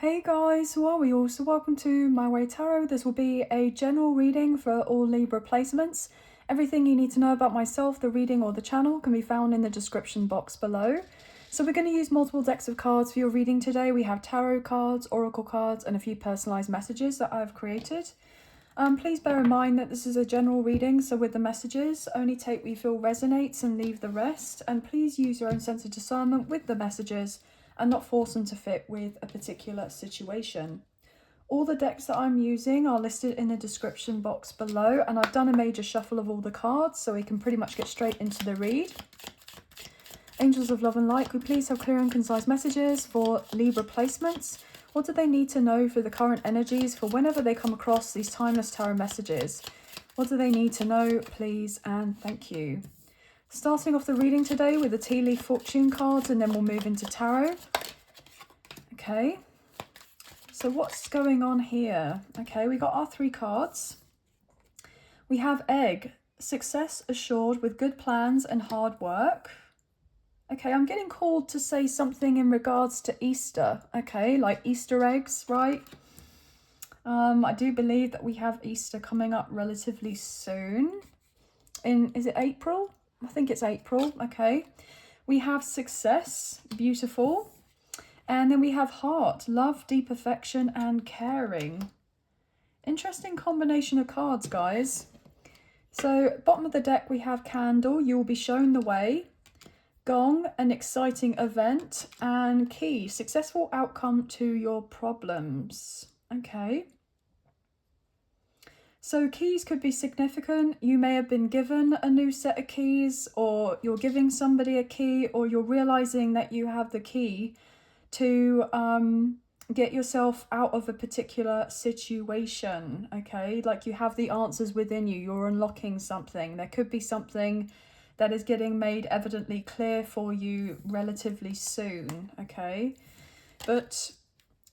Hey guys, how are we all? So welcome to My Way Tarot. This will be a general reading for all Libra placements. Everything you need to know about myself, the reading or the channel can be found in the description box below. So we're going to use multiple decks of cards for your reading today. We have tarot cards, oracle cards and a few personalised messages that I've created. Please bear in mind that this is a general reading, so with the messages, only take what you feel resonates and leave the rest. And please use your own sense of discernment with the messages and not force them to fit with a particular situation. All the decks that I'm using are listed in the description box below, and I've done a major shuffle of all the cards so we can pretty much get straight into the read. Angels of love and light, could we please have clear and concise messages for Libra placements? What do they need to know for the current energies for whenever they come across these timeless tarot messages? What do they need to know, please, and thank you. Starting off the reading today with the tea leaf fortune cards, and then we'll move into tarot. Okay, so what's going on here? Okay, we got our three cards. We have egg, success assured with good plans and hard work. Okay, I'm getting called to say something in regards to Easter. Okay, like Easter eggs, right? I do believe that we have Easter coming up relatively soon. Is it April? I think it's April. Okay, we have success, beautiful. And then we have heart, love, deep affection and caring. Interesting combination of cards, guys. So bottom of the deck we have candle, you will be shown the way. Gong, an exciting event. And key, successful outcome to your problems. Okay. So keys could be significant. You may have been given a new set of keys, or you're giving somebody a key, or you're realizing that you have the key to get yourself out of a particular situation. Okay, like you have the answers within you, you're unlocking something. There could be something that is getting made evidently clear for you relatively soon. Okay, but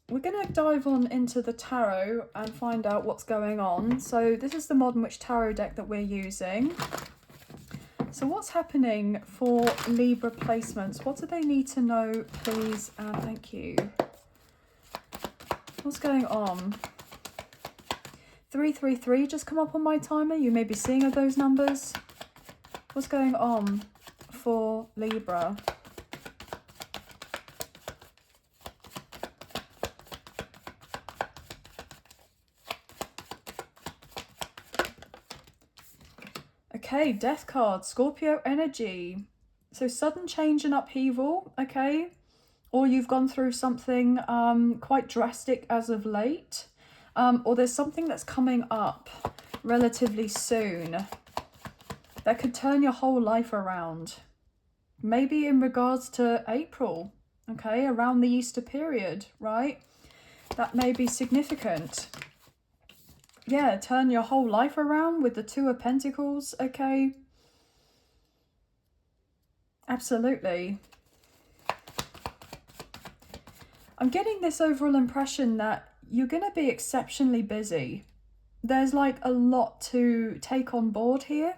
we're going to dive on into the tarot and find out what's going on. So this is the Modern Witch Tarot deck that we're using. So what's happening for Libra placements? What do they need to know, please, and thank you. What's going on? 333 just come up on my timer. You may be seeing those numbers. What's going on for Libra? Okay, death card, Scorpio energy. So sudden change and upheaval, okay? Or you've gone through something quite drastic as of late. Or there's something that's coming up relatively soon that could turn your whole life around. Maybe in regards to April, okay? Around the Easter period, right? That may be significant. Yeah, turn your whole life around with the Two of Pentacles, okay? Absolutely. I'm getting this overall impression that you're going to be exceptionally busy. There's like a lot to take on board here.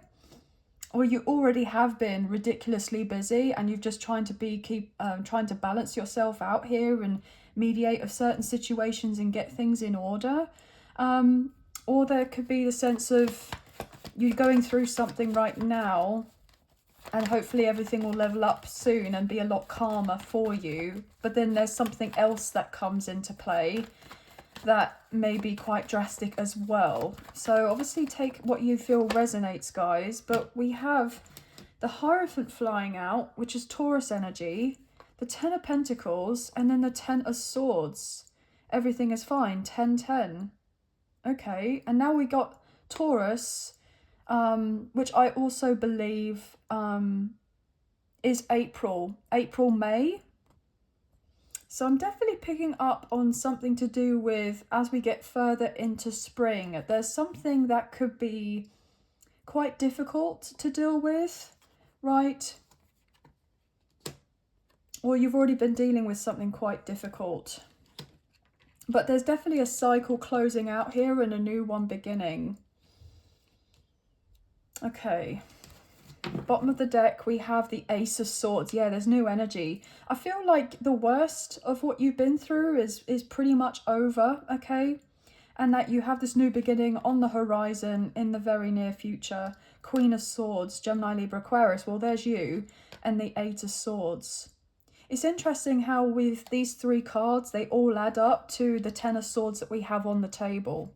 Or you already have been ridiculously busy and you've just trying to balance yourself out here and mediate of certain situations and get things in order. Or there could be the sense of you going through something right now and hopefully everything will level up soon and be a lot calmer for you. But then there's something else that comes into play that may be quite drastic as well. So obviously take what you feel resonates, guys. But we have the Hierophant flying out, which is Taurus energy, the Ten of Pentacles, and then the Ten of Swords. Everything is fine. 10-10. Okay, and now we got Taurus, which I also believe is April-May. So I'm definitely picking up on something to do with, as we get further into spring, there's something that could be quite difficult to deal with, right? Or you've already been dealing with something quite difficult. But there's definitely a cycle closing out here and a new one beginning. Okay. Bottom of the deck, we have the Ace of Swords. Yeah, there's new energy. I feel like the worst of what you've been through is pretty much over, okay? And that you have this new beginning on the horizon in the very near future. Queen of Swords, Gemini, Libra, Aquarius. Well, there's you. And the Eight of Swords. It's interesting how with these three cards, they all add up to the Ten of Swords that we have on the table.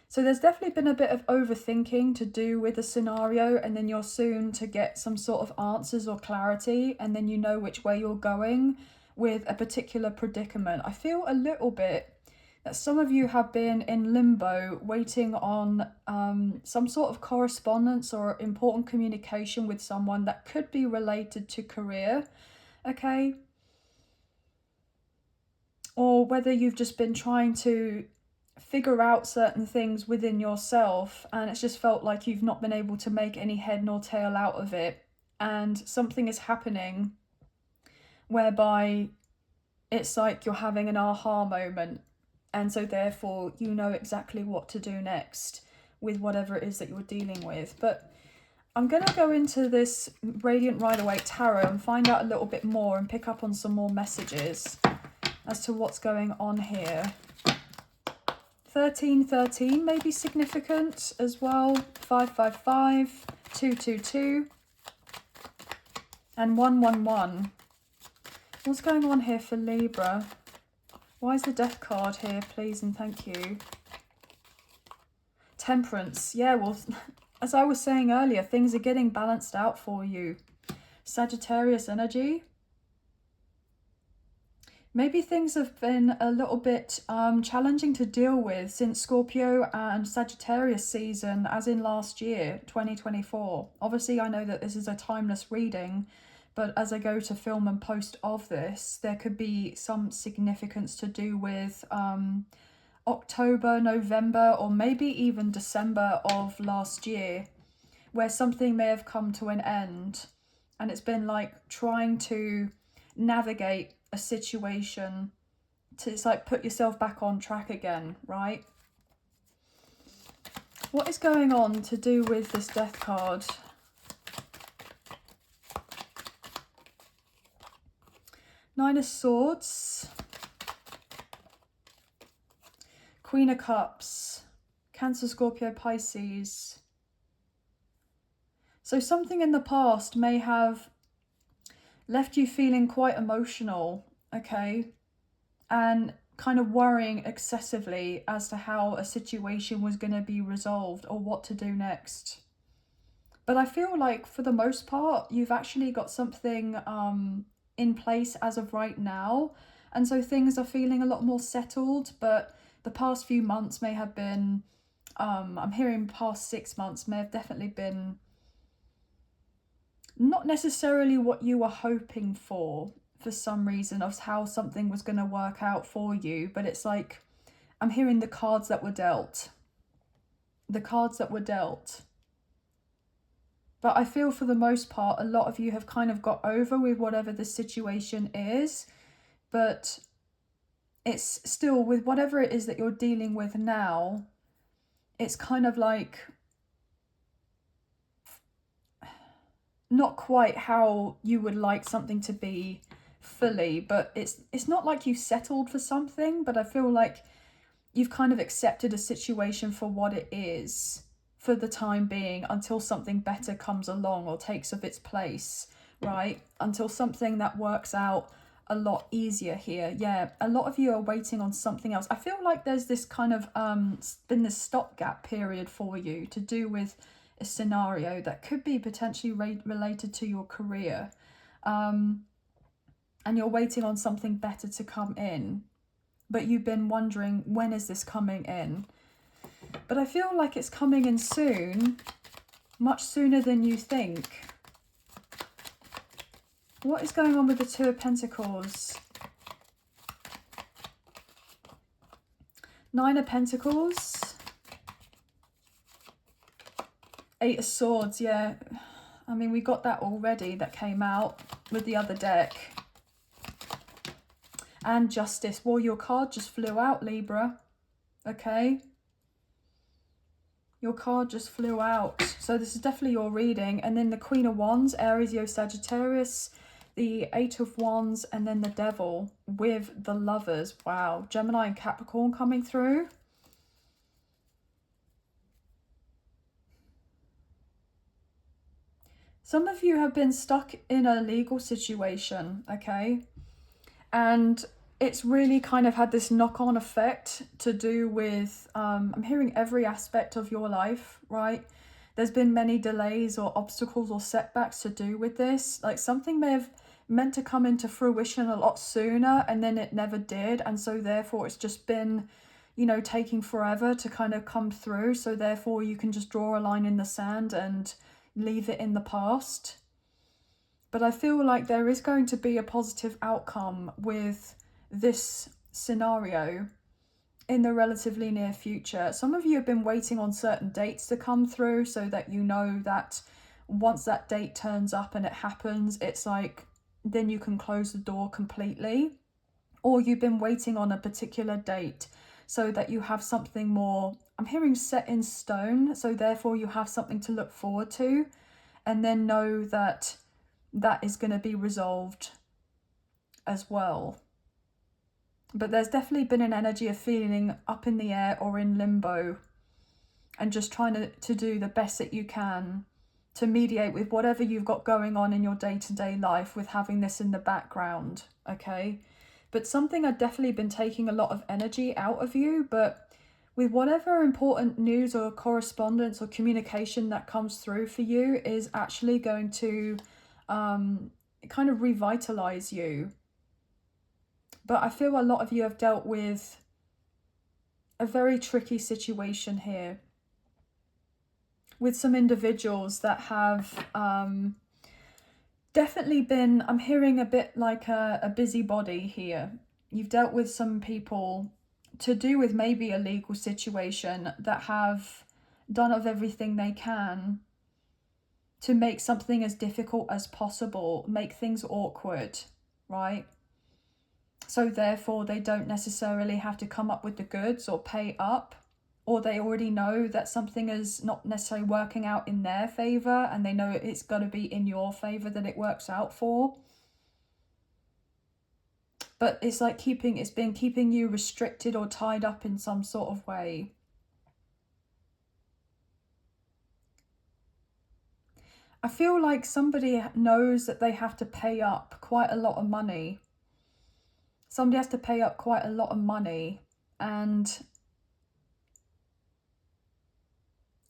So there's definitely been a bit of overthinking to do with the scenario, and then you're soon to get some sort of answers or clarity, and then you know which way you're going with a particular predicament. I feel a little bit that some of you have been in limbo, waiting on some sort of correspondence or important communication with someone that could be related to career, okay? Or whether you've just been trying to figure out certain things within yourself and it's just felt like you've not been able to make any head nor tail out of it, and something is happening whereby it's like you're having an aha moment, and so therefore you know exactly what to do next with whatever it is that you're dealing with. But I'm going to go into this Radiant Rider-Waite Tarot and find out a little bit more and pick up on some more messages as to what's going on here. 1313 may be significant as well. 555, 222, and 111. What's going on here for Libra? Why is the Death card here, please and thank you? Temperance. Yeah, well, as I was saying earlier, things are getting balanced out for you. Sagittarius energy. Maybe things have been a little bit challenging to deal with since Scorpio and Sagittarius season, as in last year, 2024. Obviously, I know that this is a timeless reading, but as I go to film and post of this, there could be some significance to do with October, November, or maybe even December of last year, where something may have come to an end. And it's been like trying to navigate a situation to, it's like put yourself back on track again, right? What is going on to do with this Death card? Nine of Swords, Queen of Cups, Cancer, Scorpio, Pisces. So something in the past may have left you feeling quite emotional, okay? And kind of worrying excessively as to how a situation was going to be resolved or what to do next. But I feel like for the most part, you've actually got something in place as of right now. And so things are feeling a lot more settled, but the past few months may have been, I'm hearing past 6 months may have definitely been not necessarily what you were hoping for some reason of how something was going to work out for you. But it's like, I'm hearing the cards that were dealt. The cards that were dealt. But I feel for the most part, a lot of you have kind of got over with whatever the situation is. But it's still, with whatever it is that you're dealing with now, it's kind of like not quite how you would like something to be fully, but it's not like you've settled for something, but I feel like you've kind of accepted a situation for what it is for the time being, until something better comes along or takes up its place, right? Until something that works out a lot easier here. Yeah, a lot of you are waiting on something else. I feel like there's this kind of been this stopgap period for you to do with a scenario that could be potentially related to your career, and you're waiting on something better to come in, but you've been wondering, when is this coming in? But I feel like it's coming in soon, much sooner than you think. What is going on with the Two of Pentacles? Nine of Pentacles, Eight of Swords. Yeah, I mean, we got that already, that came out with the other deck. And Justice. Well, your card just flew out, Libra. Okay. Your card just flew out. So this is definitely your reading. And then the Queen of Wands, Aries, Leo, Sagittarius, the Eight of Wands, and then the Devil with the Lovers. Wow. Gemini and Capricorn coming through. Some of you have been stuck in a legal situation, okay? And it's really kind of had this knock-on effect to do with, I'm hearing every aspect of your life, right? There's been many delays or obstacles or setbacks to do with this. Like something may have meant to come into fruition a lot sooner and then it never did. And so therefore it's just been, you know, taking forever to kind of come through. So therefore you can just draw a line in the sand and leave it in the past. But I feel like there is going to be a positive outcome with this scenario in the relatively near future. Some of you have been waiting on certain dates to come through so that you know that once that date turns up and it happens, it's like then you can close the door completely. Or you've been waiting on a particular date so that you have something more, I'm hearing set in stone, so therefore you have something to look forward to and then know that that is going to be resolved as well. But there's definitely been an energy of feeling up in the air or in limbo and just trying to do the best that you can to mediate with whatever you've got going on in your day-to-day life with having this in the background, okay? But something had definitely been taking a lot of energy out of you, but with whatever important news or correspondence or communication that comes through for you is actually going to kind of revitalize you. But I feel a lot of you have dealt with a very tricky situation here with some individuals that have definitely been, I'm hearing a bit like a busybody here. You've dealt with some people to do with maybe a legal situation that have done of everything they can to make something as difficult as possible, make things awkward, right? So therefore they don't necessarily have to come up with the goods or pay up, or they already know that something is not necessarily working out in their favor and they know it's got to be in your favor that it works out for. But it's like it's been keeping you restricted or tied up in some sort of way. I feel like somebody knows that they have to pay up quite a lot of money. Somebody has to pay up quite a lot of money and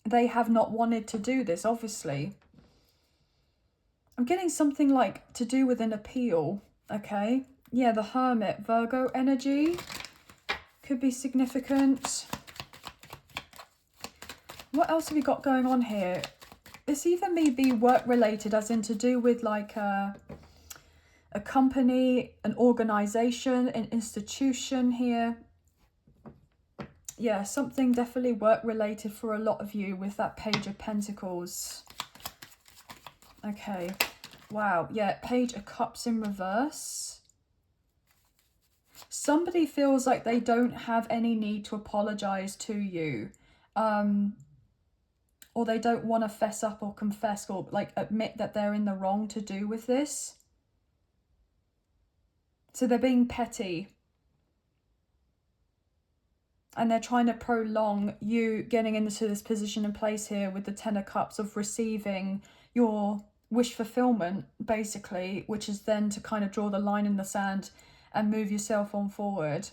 they have not wanted to do this, obviously. I'm getting something like to do with an appeal, okay? Yeah, the Hermit, Virgo energy could be significant. What else have we got going on here? This either may be work-related, as in to do with like a company, an organization, an institution here. Yeah, something definitely work-related for a lot of you with that Page of Pentacles. Okay, wow, yeah, Page of Cups in reverse. Somebody feels like they don't have any need to apologize to you. Or they don't want to fess up or confess or like admit that they're in the wrong to do with this. So they're being petty. And they're trying to prolong you getting into this position and place here with the Ten of Cups of receiving your wish fulfillment, basically, which is then to kind of draw the line in the sand and move yourself on forward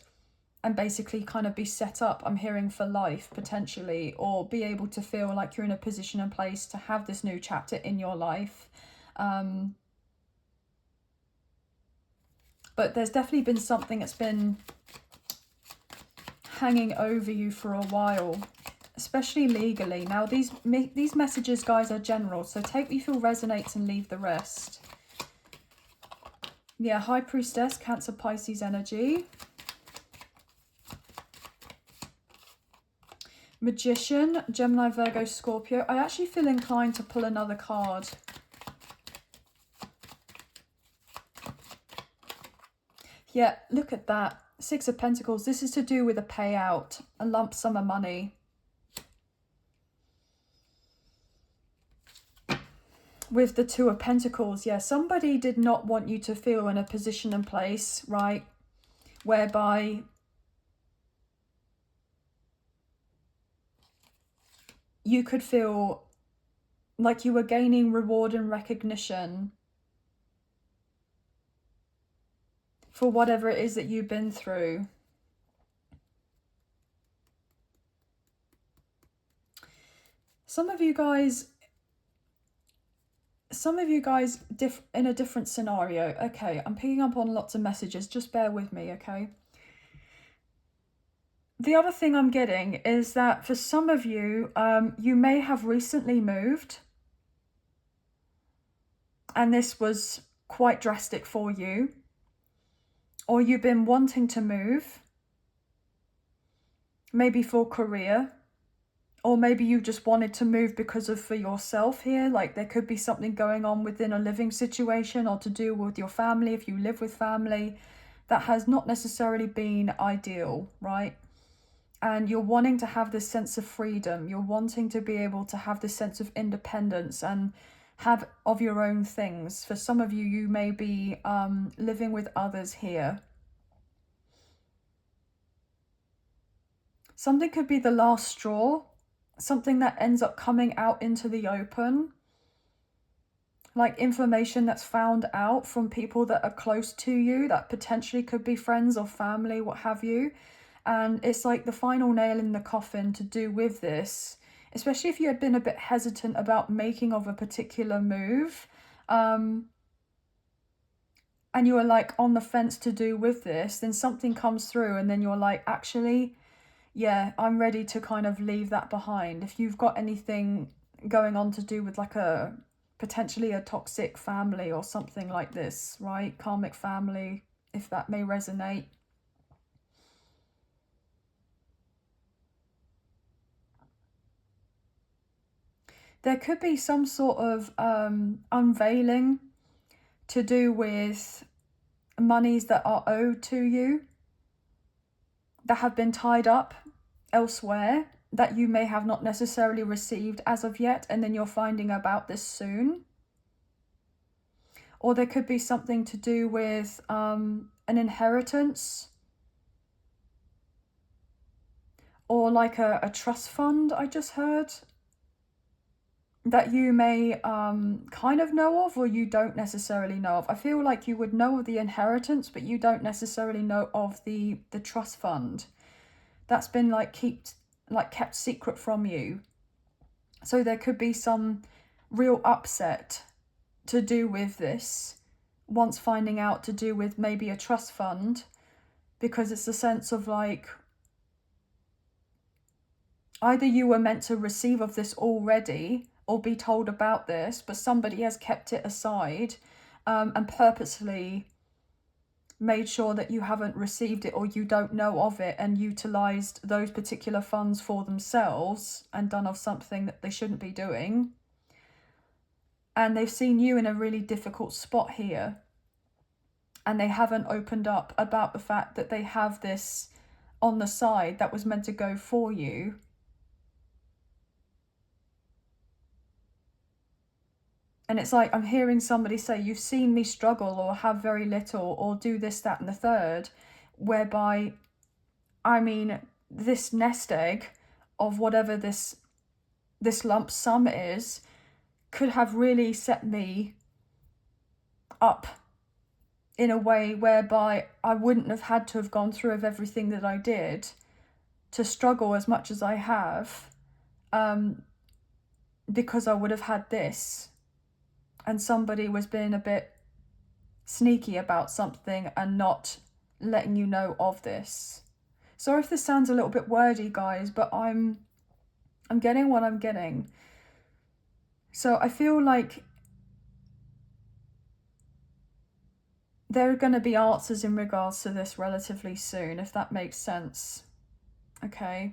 and basically kind of be set up, I'm hearing, for life, potentially, or be able to feel like you're in a position and place to have this new chapter in your life. But there's definitely been something that's been hanging over you for a while, especially legally. Now these messages, guys, are general, so take what you feel resonates and leave the rest. Yeah, High Priestess, Cancer, Pisces energy. Magician, Gemini, Virgo, Scorpio. I actually feel inclined to pull another card. Yeah, look at that. Six of Pentacles. This is to do with a payout, a lump sum of money. with the Two of Pentacles, yeah, somebody did not want you to feel in a position and place, right, whereby you could feel like you were gaining reward and recognition for whatever it is that you've been through. Some of you guys in a different scenario. Okay, I'm picking up on lots of messages. Just bear with me, okay? The other thing I'm getting is that for some of you, you may have recently moved. And this was quite drastic for you. Or you've been wanting to move. Maybe for career. Or maybe you just wanted to move because of for yourself here. Like there could be something going on within a living situation or to do with your family if you live with family that has not necessarily been ideal, right? And you're wanting to have this sense of freedom. You're wanting to be able to have this sense of independence and have of your own things. For some of you, you may be living with others here. Something could be the last straw. Something that ends up coming out into the open. Like information that's found out from people that are close to you, that potentially could be friends or family, what have you. And it's like the final nail in the coffin to do with this, especially if you had been a bit hesitant about making of a particular move. And you were like on the fence to do with this, then something comes through and then you're like, actually, yeah, I'm ready to kind of leave that behind. If you've got anything going on to do with like a potentially a toxic family or something like this, right? Karmic family, if that may resonate. There could be some sort of unveiling to do with monies that are owed to you, that have been tied up elsewhere, that you may have not necessarily received as of yet, and then you're finding about this soon. Or there could be something to do with an inheritance, or like a trust fund, I just heard, that you may kind of know of or you don't necessarily know of. I feel like you would know of the inheritance, but you don't necessarily know of the trust fund. That's been like kept secret from you. So there could be some real upset to do with this, once finding out, to do with maybe a trust fund, because it's a sense of like, either you were meant to receive of this already or be told about this, but somebody has kept it aside and purposely made sure that you haven't received it or you don't know of it, and utilized those particular funds for themselves and done of something that they shouldn't be doing. And they've seen you in a really difficult spot here, and they haven't opened up about the fact that they have this on the side that was meant to go for you. And it's like, I'm hearing somebody say, you've seen me struggle or have very little or do this, that, and the third, whereby, I mean, this nest egg of whatever this lump sum is could have really set me up in a way whereby I wouldn't have had to have gone through of everything that I did to struggle as much as I have, because I would have had this. And somebody was being a bit sneaky about something and not letting you know of this. Sorry if this sounds a little bit wordy, guys, but I'm getting what I'm getting. So I feel like there are going to be answers in regards to this relatively soon, if that makes sense. Okay.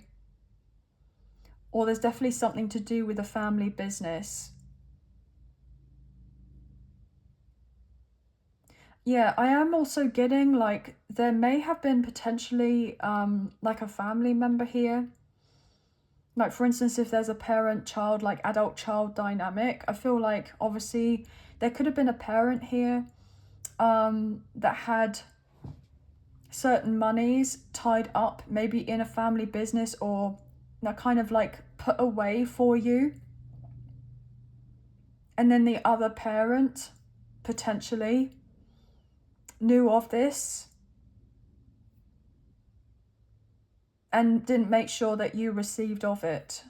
Or there's definitely something to do with a family business. Yeah, I am also getting like there may have been potentially like a family member here Like, for instance, if there's a parent-child, like adult-child dynamic, I feel like obviously there could have been a parent here that had certain monies tied up, maybe in a family business, or kind of like put away for you. And then the other parent potentially knew of this and didn't make sure that you received of it.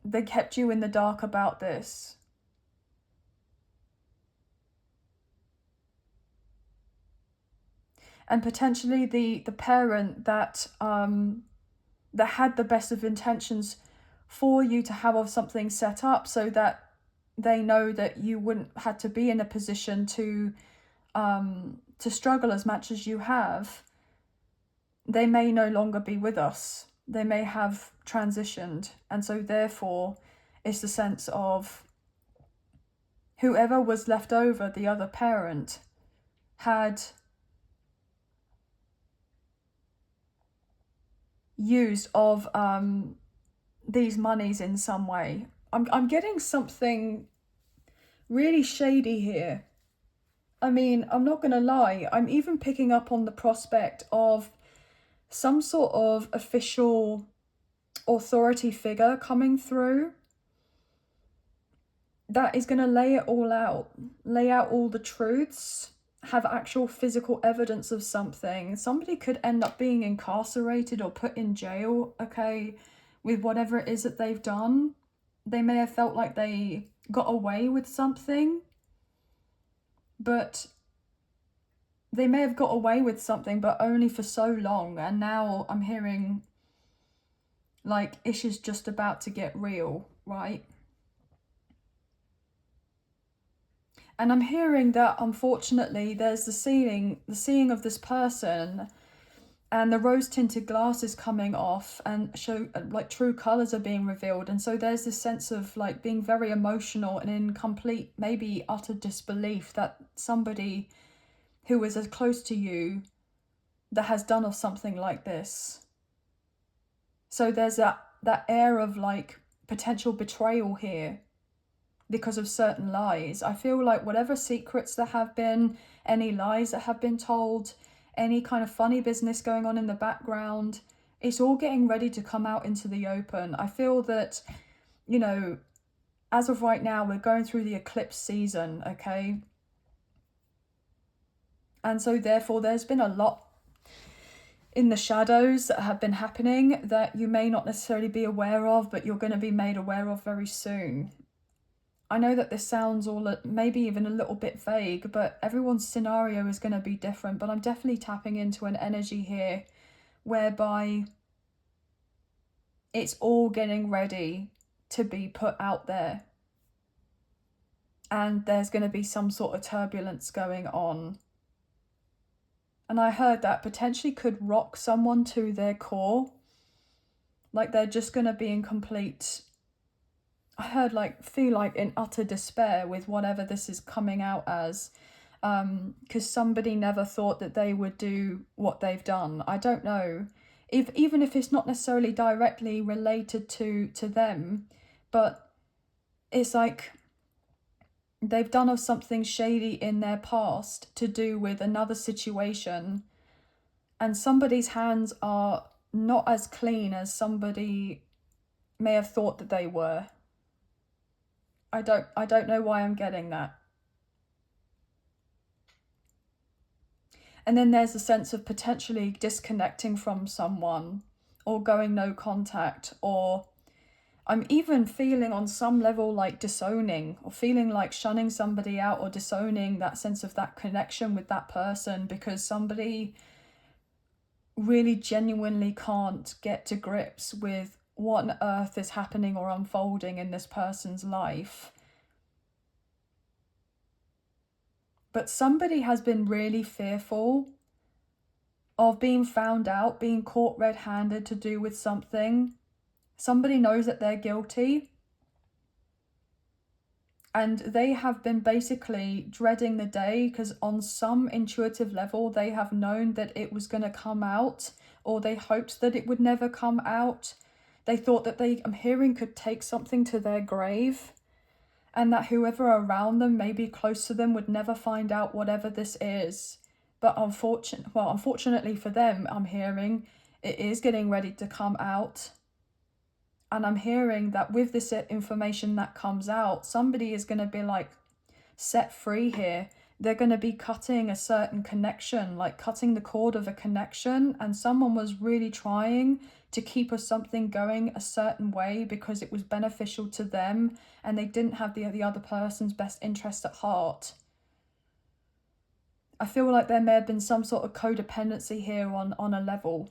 They kept you in the dark about this. And potentially the parent that had the best of intentions for you to have of something set up, so that they know that you wouldn't have to be in a position to struggle as much as you have. They may no longer be with us. They may have transitioned. And so therefore it's the sense of whoever was left over, the other parent, had used of these monies in some way. I'm getting something really shady here. I mean, I'm not gonna lie, I'm even picking up on the prospect of some sort of official authority figure coming through that is going to lay it all out, lay out all the truths, have actual physical evidence of something. Somebody could end up being incarcerated or put in jail, okay, with whatever it is that they've done. They may have felt like they got away with something, but they may have got away with something, but only for so long. And now I'm hearing like issues just about to get real, right? And I'm hearing that unfortunately there's the seeing of this person, and the rose-tinted glasses coming off, and show like true colors are being revealed. And so there's this sense of like being very emotional and in complete, maybe utter disbelief that somebody who is as close to you that has done of something like this. So there's that air of like potential betrayal here because of certain lies. I feel like whatever secrets there have been, any lies that have been told, any kind of funny business going on in the background, it's all getting ready to come out into the open. I feel that, you know, as of right now, we're going through the eclipse season, okay? And so therefore there's been a lot in the shadows that have been happening that you may not necessarily be aware of, but you're going to be made aware of very soon. I know that this sounds all maybe even a little bit vague, but everyone's scenario is going to be different. But I'm definitely tapping into an energy here whereby it's all getting ready to be put out there. And there's going to be some sort of turbulence going on. And I heard that potentially could rock someone to their core. Like they're just going to be in complete... I heard like feel like in utter despair with whatever this is coming out as, because somebody never thought that they would do what they've done. I don't know, even if it's not necessarily directly related to them, but it's like they've done of something shady in their past to do with another situation, and somebody's hands are not as clean as somebody may have thought that they were. I don't know why I'm getting that. And then there's a sense of potentially disconnecting from someone or going no contact, or I'm even feeling on some level like disowning or feeling like shunning somebody out or disowning that sense of that connection with that person because somebody really genuinely can't get to grips with what on earth is happening or unfolding in this person's life. But somebody has been really fearful of being found out, being caught red-handed to do with something. Somebody knows that they're guilty. And they have been basically dreading the day because on some intuitive level, they have known that it was going to come out, or they hoped that it would never come out. they thought that I'm hearing could take something to their grave, and that whoever around them, maybe close to them, would never find out whatever this is. But unfortunately for them, I'm hearing it is getting ready to come out. And I'm hearing that with this information that comes out, somebody is going to be like set free here. They're going to be cutting a certain connection, like cutting the cord of a connection. And someone was really trying to keep something going a certain way because it was beneficial to them, and they didn't have the other person's best interest at heart. I feel like there may have been some sort of codependency here on a level.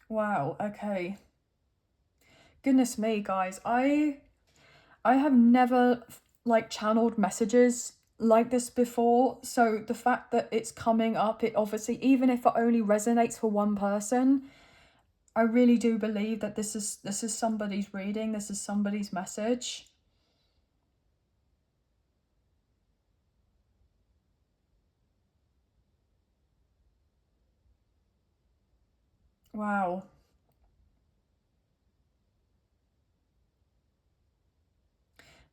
Wow, okay. Goodness me, guys. I have never like channeled messages like this before, so the fact that it's coming up, it obviously, even if it only resonates for one person, I really do believe that this is somebody's reading, this is somebody's message. Wow.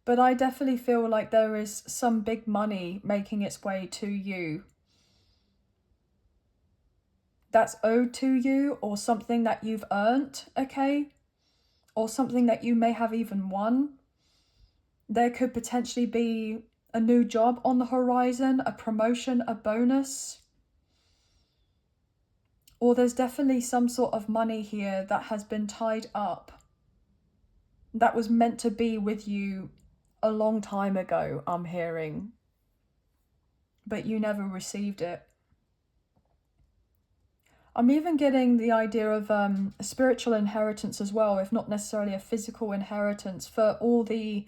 But I definitely feel like there is some big money making its way to you. That's owed to you, or something that you've earned, okay? Or something that you may have even won. There could potentially be a new job on the horizon, a promotion, a bonus. Or there's definitely some sort of money here that has been tied up, that was meant to be with you a long time ago, I'm hearing. But you never received it. I'm even getting the idea of a spiritual inheritance as well, if not necessarily a physical inheritance, for all the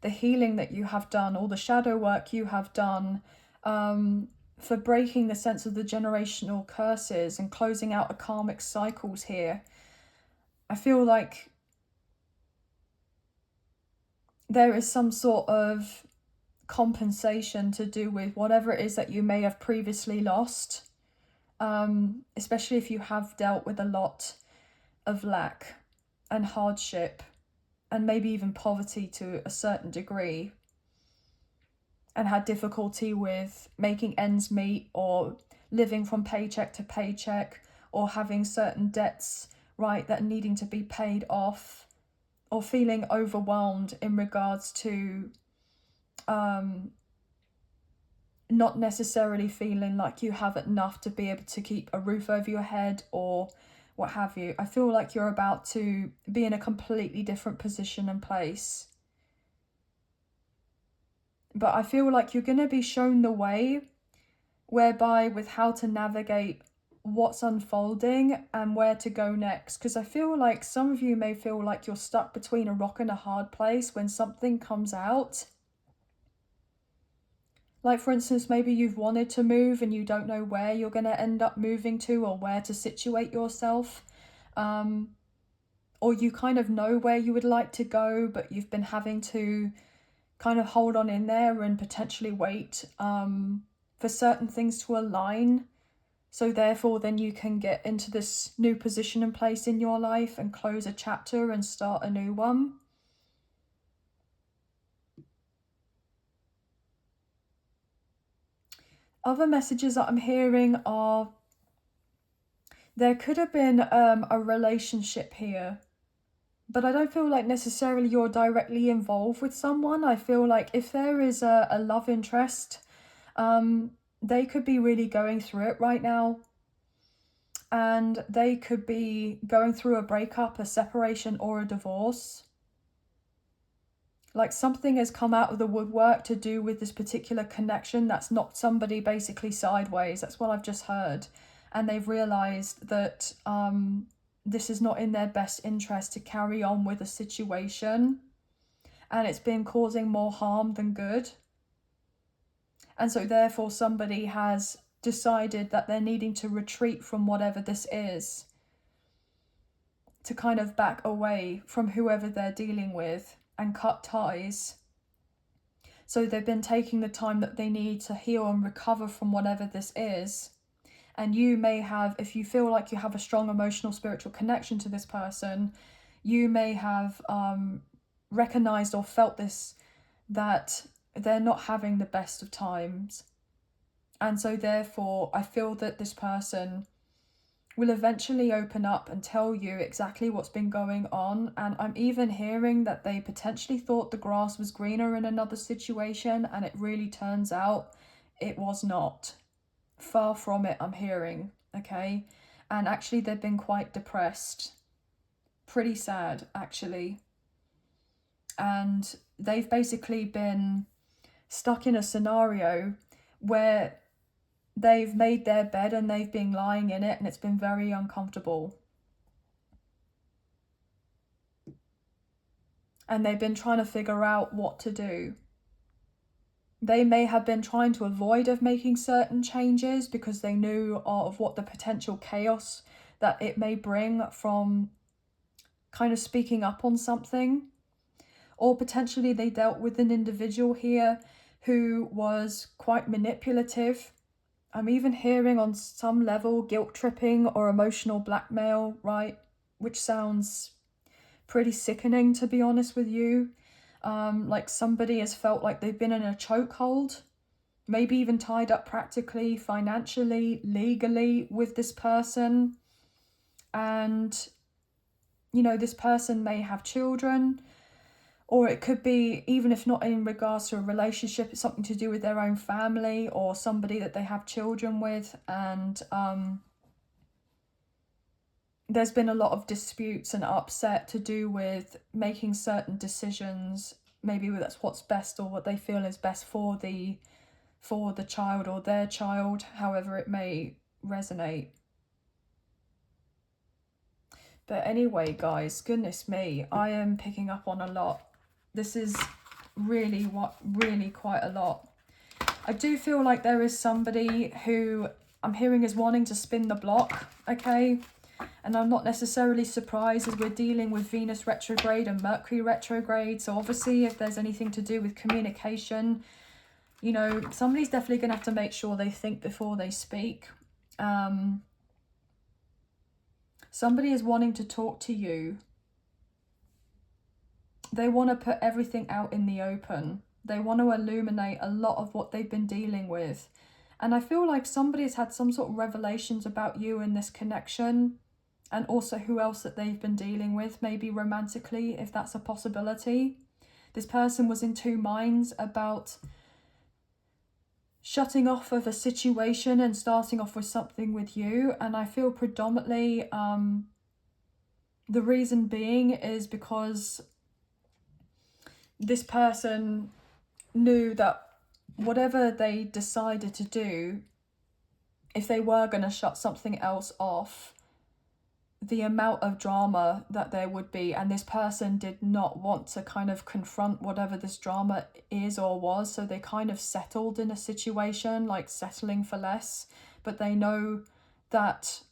healing that you have done, all the shadow work you have done, for breaking the sense of the generational curses and closing out the karmic cycles here. I feel like there is some sort of compensation to do with whatever it is that you may have previously lost. Especially if you have dealt with a lot of lack and hardship, and maybe even poverty to a certain degree, and had difficulty with making ends meet, or living from paycheck to paycheck, or having certain debts, right, that are needing to be paid off, or feeling overwhelmed in regards to not necessarily feeling like you have enough to be able to keep a roof over your head or what have you. I feel like you're about to be in a completely different position and place. But I feel like you're going to be shown the way whereby with how to navigate what's unfolding and where to go next. Because I feel like some of you may feel like you're stuck between a rock and a hard place when something comes out. Like, for instance, maybe you've wanted to move and you don't know where you're going to end up moving to or where to situate yourself. Or you kind of know where you would like to go, but you've been having to kind of hold on in there and potentially wait for certain things to align. So therefore, then you can get into this new position and place in your life and close a chapter and start a new one. Other messages that I'm hearing are, there could have been a relationship here, but I don't feel like necessarily you're directly involved with someone. I feel like if there is a love interest, they could be really going through it right now. And they could be going through a breakup, a separation, or a divorce. Like something has come out of the woodwork to do with this particular connection that's knocked somebody basically sideways. That's what I've just heard. And they've realized that this is not in their best interest to carry on with a situation. And it's been causing more harm than good. And so therefore somebody has decided that they're needing to retreat from whatever this is, to kind of back away from whoever they're dealing with and cut ties. So they've been taking the time that they need to heal and recover from whatever this is. And you may have, if you feel like you have a strong emotional, spiritual connection to this person, you may have recognized or felt this, that they're not having the best of times. And so therefore, I feel that this person will eventually open up and tell you exactly what's been going on. And I'm even hearing that they potentially thought the grass was greener in another situation, and it really turns out it was not. Far from it, I'm hearing, okay? And actually they've been quite depressed, pretty sad actually. And they've basically been stuck in a scenario where they've made their bed and they've been lying in it, and it's been very uncomfortable. And they've been trying to figure out what to do. They may have been trying to avoid of making certain changes because they knew of what the potential chaos that it may bring from kind of speaking up on something. Or potentially they dealt with an individual here who was quite manipulative. I'm even hearing on some level guilt tripping or emotional blackmail, right? Which sounds pretty sickening, to be honest with you. Like somebody has felt like they've been in a chokehold, maybe even tied up practically, financially, legally with this person. And, you know, this person may have children, or it could be, even if not in regards to a relationship, it's something to do with their own family or somebody that they have children with. And there's been a lot of disputes and upset to do with making certain decisions. Maybe that's what's best or what they feel is best for the child or their child, however it may resonate. But anyway, guys, goodness me, I am picking up on a lot. This is really quite a lot. I do feel like there is somebody who I'm hearing is wanting to spin the block, okay? And I'm not necessarily surprised, as we're dealing with Venus retrograde and Mercury retrograde. So obviously if there's anything to do with communication, you know, somebody's definitely going to have to make sure they think before they speak. Somebody is wanting to talk to you. They want to put everything out in the open. They want to illuminate a lot of what they've been dealing with. And I feel like somebody's had some sort of revelations about you in this connection, and also who else that they've been dealing with, maybe romantically, if that's a possibility. This person was in two minds about shutting off of a situation and starting off with something with you. And I feel predominantly the reason being is because this person knew that whatever they decided to do, if they were going to shut something else off, the amount of drama that there would be, and this person did not want to kind of confront whatever this drama is or was, so they kind of settled in a situation, like settling for less, but they know that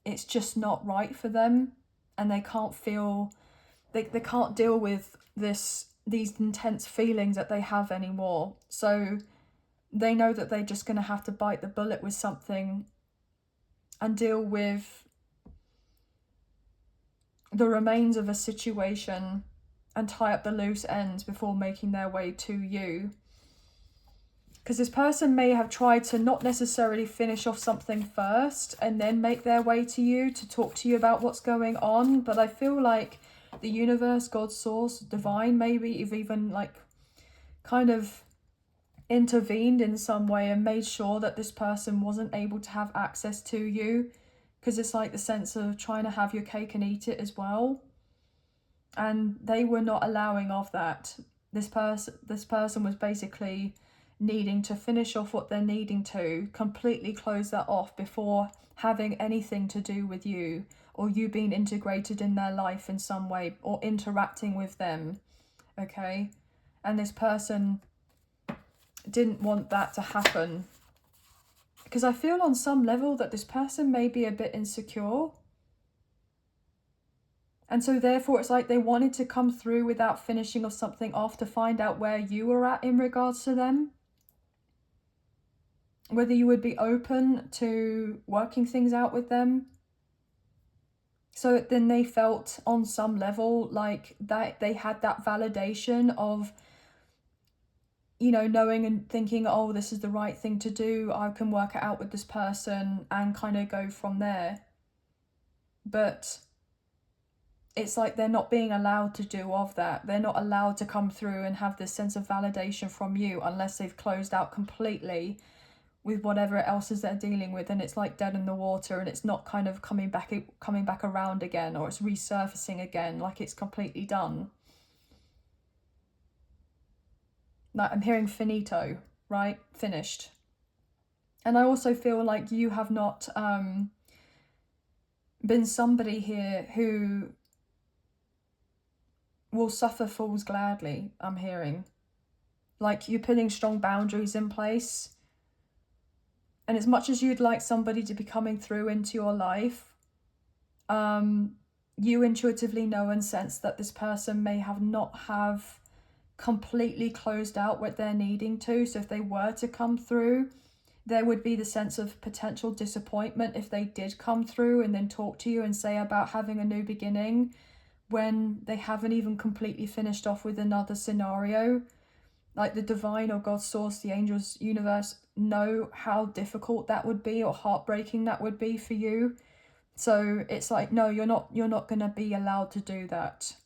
it's just not right for them, and they can't feel, they can't deal with these intense feelings that they have anymore. So they know that they're just going to have to bite the bullet with something and deal with the remains of a situation and tie up the loose ends before making their way to you. Because this person may have tried to not necessarily finish off something first and then make their way to you to talk to you about what's going on. But I feel like the universe, God, source, divine, maybe you've even like kind of intervened in some way and made sure that this person wasn't able to have access to you, because it's like the sense of trying to have your cake and eat it as well, and they were not allowing of that. This person was basically needing to finish off what they're needing to, completely close that off before having anything to do with you, or you being integrated in their life in some way, or interacting with them, okay? And this person didn't want that to happen, because I feel on some level that this person may be a bit insecure, And so therefore it's like they wanted to come through without finishing or something off to find out where you were at in regards to them. Whether you would be open to working things out with them. So then they felt on some level like that they had that validation of, you know, knowing and thinking, oh, this is the right thing to do. I can work it out with this person and kind of go from there. But it's like they're not being allowed to do of that. They're not allowed to come through and have this sense of validation from you unless they've closed out completely with whatever else is they're dealing with, and it's like dead in the water, and it's not kind of coming back around again, or it's resurfacing again, like it's completely done. Like I'm hearing finito, right? Finished. And I also feel like you have not been somebody here who will suffer fools gladly, I'm hearing. Like you're putting strong boundaries in place. And as much as you'd like somebody to be coming through into your life, you intuitively know and sense that this person may not have completely closed out what they're needing to. So if they were to come through, there would be the sense of potential disappointment if they did come through and then talk to you and say about having a new beginning when they haven't even completely finished off with another scenario. Like the divine or God source, the angels, universe know how difficult that would be or heartbreaking that would be for you. So it's like, no, you're not going to be allowed to do that.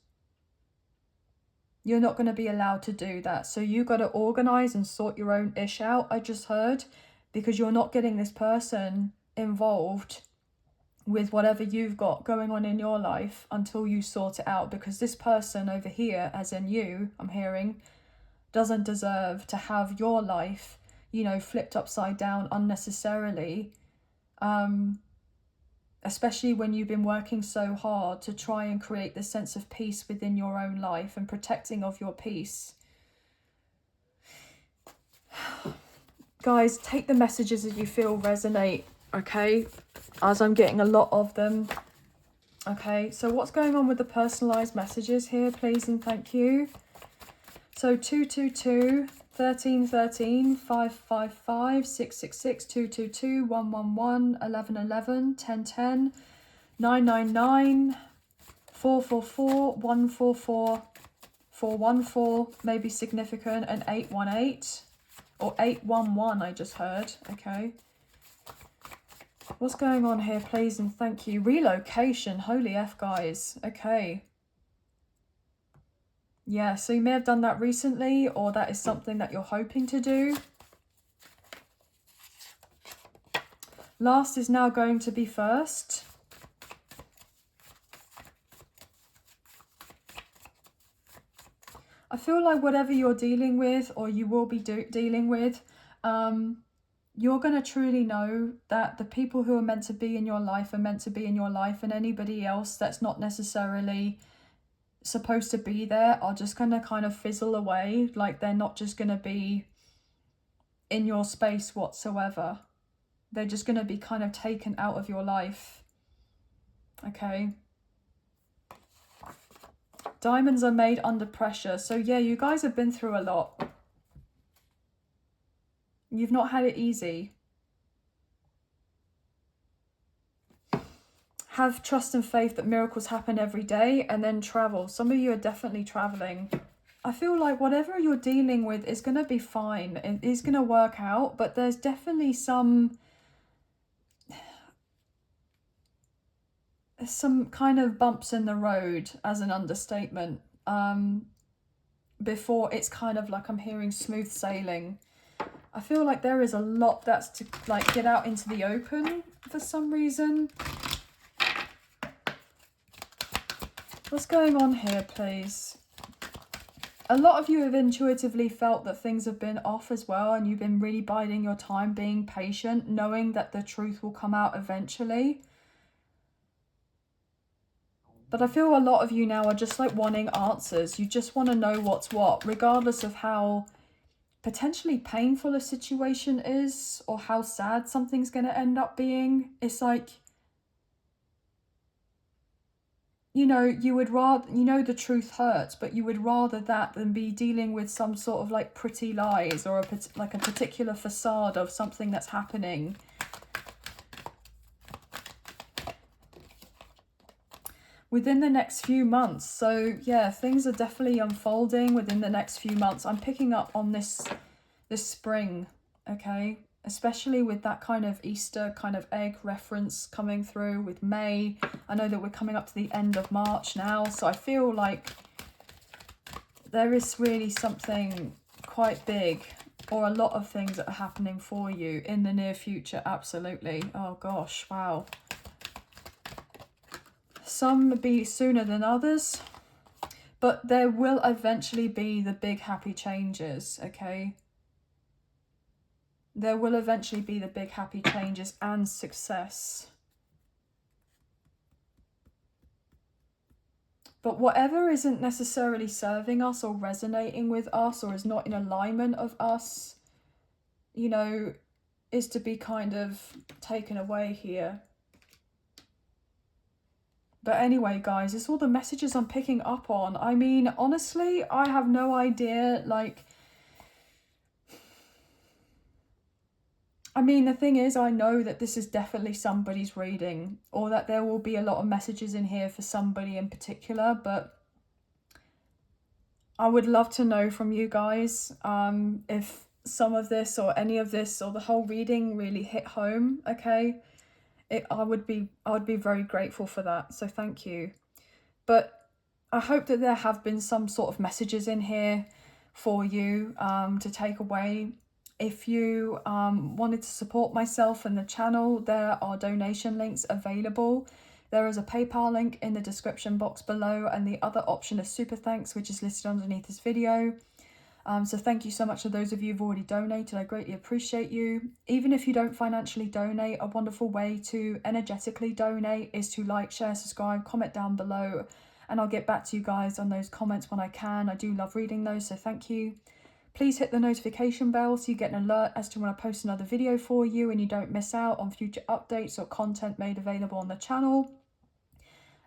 You're not going to be allowed to do that. So you got to organize and sort your own ish out, I just heard, because you're not getting this person involved with whatever you've got going on in your life until you sort it out, because this person over here, as in you, I'm hearing, doesn't deserve to have your life, you know, flipped upside down unnecessarily, especially when you've been working so hard to try and create this sense of peace within your own life and protecting of your peace. Guys, take the messages that you feel resonate, okay, as I'm getting a lot of them. Okay, so what's going on with the personalized messages here, please and thank you. So 222, 1313, 555, 666, 222, 111, 1111, 1010, 999, 444, 144, 414, maybe significant, and 818, or 811 I just heard, okay. What's going on here, please and thank you? Relocation, holy F, guys, okay. Yeah, so you may have done that recently, or that is something that you're hoping to do. Last is now going to be first. I feel like whatever you're dealing with, or you will be dealing with, you're going to truly know that the people who are meant to be in your life are meant to be in your life, and anybody else that's not necessarily supposed to be there are just going to kind of fizzle away. Like they're not just going to be in your space whatsoever. They're just going to be kind of taken out of your life. Okay. Diamonds are made under pressure. So yeah, you guys have been through a lot. You've not had it easy. Have trust and faith that miracles happen every day, and then travel. Some of you are definitely traveling. I feel like whatever you're dealing with is going to be fine. It is going to work out, but there's definitely some kind of bumps in the road, as an understatement, before it's kind of like I'm hearing smooth sailing. I feel like there is a lot that's to like get out into the open for some reason. What's going on here, please? A lot of you have intuitively felt that things have been off as well, and you've been really biding your time, being patient, knowing that the truth will come out eventually. But I feel a lot of you now are just like wanting answers. You just want to know what's what, regardless of how potentially painful a situation is or how sad something's going to end up being. It's like, you know, you would rather, you know, the truth hurts, but you would rather that than be dealing with some sort of like pretty lies or like a particular facade of something that's happening. Within the next few months. So yeah, things are definitely unfolding within the next few months. I'm picking up on this spring, okay? Especially with that kind of Easter kind of egg reference coming through with May. I know that we're coming up to the end of March now, so I feel like there is really something quite big, or a lot of things that are happening for you in the near future. Absolutely. Oh gosh, wow. Some be sooner than others, but there will eventually be the big happy changes, okay? There will eventually be the big happy changes and success. But whatever isn't necessarily serving us or resonating with us or is not in alignment of us, you know, is to be kind of taken away here. But anyway, guys, it's all the messages I'm picking up on. I mean, honestly, I have no idea, like, I mean, the thing is, I know that this is definitely somebody's reading, or that there will be a lot of messages in here for somebody in particular, but I would love to know from you guys if some of this or any of this or the whole reading really hit home, okay? I would be very grateful for that, so thank you. But I hope that there have been some sort of messages in here for you to take away. If you wanted to support myself and the channel, there are donation links available. There is a PayPal link in the description box below, and the other option is Super Thanks, which is listed underneath this video. So thank you so much to those of you who've already donated. I greatly appreciate you. Even if you don't financially donate, a wonderful way to energetically donate is to like, share, subscribe, comment down below, and I'll get back to you guys on those comments when I can. I do love reading those, so thank you. Please hit the notification bell so you get an alert as to when I post another video for you and you don't miss out on future updates or content made available on the channel.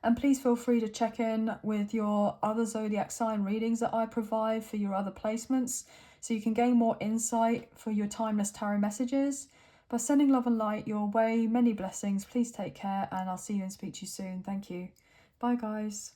And please feel free to check in with your other zodiac sign readings that I provide for your other placements, so you can gain more insight for your timeless tarot messages. By sending love and light your way, many blessings. Please take care, and I'll see you and speak to you soon. Thank you. Bye, guys.